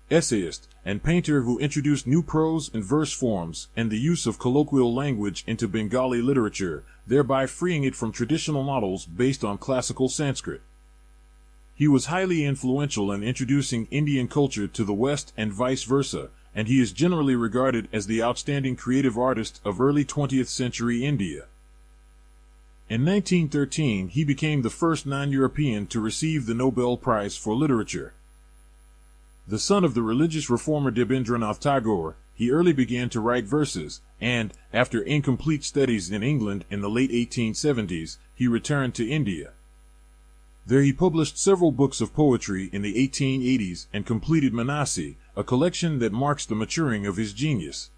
essayist, and painter who introduced new prose and verse forms and the use of colloquial language into Bengali literature, thereby freeing it from traditional models based on classical Sanskrit. He was highly influential in introducing Indian culture to the West and vice versa, and he is generally regarded as the outstanding creative artist of early 20th century India. In 1913, he became the first non-European to receive the Nobel Prize for Literature. The son of the religious reformer Rabindranath Tagore, he early began to write verses, and, after incomplete studies in England in the late 1870s, he returned to India. There he published several books of poetry in the 1880s and completed Manasi, a collection that marks the maturing of his genius.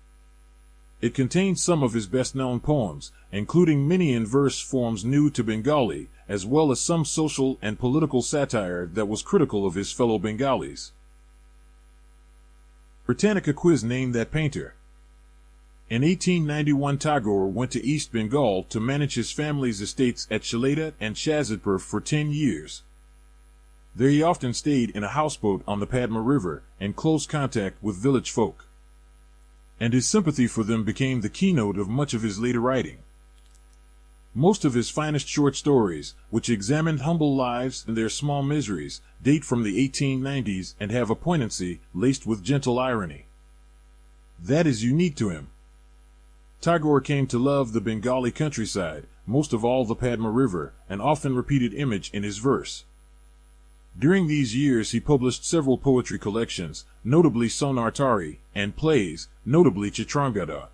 It contains some of his best-known poems, including many in verse forms new to Bengali, as well as some social and political satire that was critical of his fellow Bengalis. Britannica quiz: name that painter. In 1891, Tagore went to East Bengal to manage his family's estates at Shalata and Shazadpur for 10 years. There he often stayed in a houseboat on the Padma River, in close contact with village folk. And his sympathy for them became the keynote of much of his later writing. Most of his finest short stories, which examined humble lives and their small miseries, date from the 1890s and have a poignancy laced with gentle irony. That is unique to him. Tagore came to love the Bengali countryside, most of all the Padma River, an often repeated image in his verse. During these years he published several poetry collections, notably Sonartari, and plays, notably Chitrangada.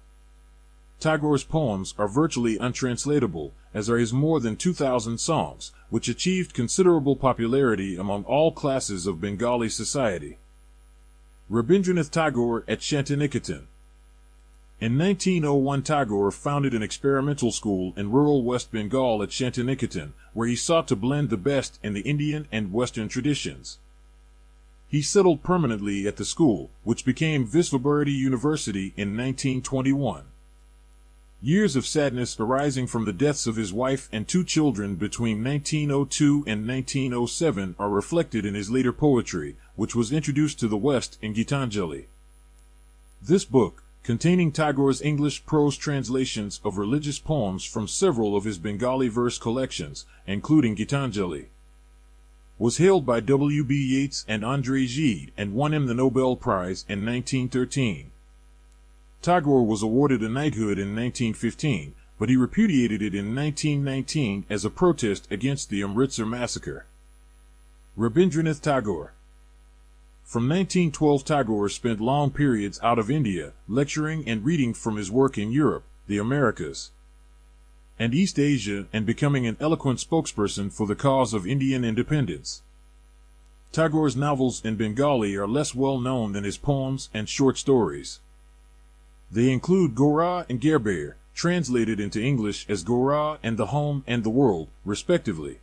Tagore's poems are virtually untranslatable, as are his more than 2,000 songs, which achieved considerable popularity among all classes of Bengali society. Rabindranath Tagore at Shantiniketan. In 1901, Tagore founded an experimental school in rural West Bengal at Shantiniketan, where he sought to blend the best in the Indian and Western traditions. He settled permanently at the school, which became Visva-Bharati University in 1921. Years of sadness arising from the deaths of his wife and 2 children between 1902 and 1907 are reflected in his later poetry, which was introduced to the West in Gitanjali. This book, containing Tagore's English prose translations of religious poems from several of his Bengali verse collections, including Gitanjali, was hailed by W.B. Yeats and André Gide and won him the Nobel Prize in 1913. Tagore was awarded a knighthood in 1915, but he repudiated it in 1919 as a protest against the Amritsar massacre. Rabindranath Tagore. From 1912, Tagore spent long periods out of India, lecturing and reading from his work in Europe, the Americas, and East Asia, and becoming an eloquent spokesperson for the cause of Indian independence. Tagore's novels in Bengali are less well known than his poems and short stories. They include Gora and Gerber, translated into English as Gora and the Home and the World, respectively.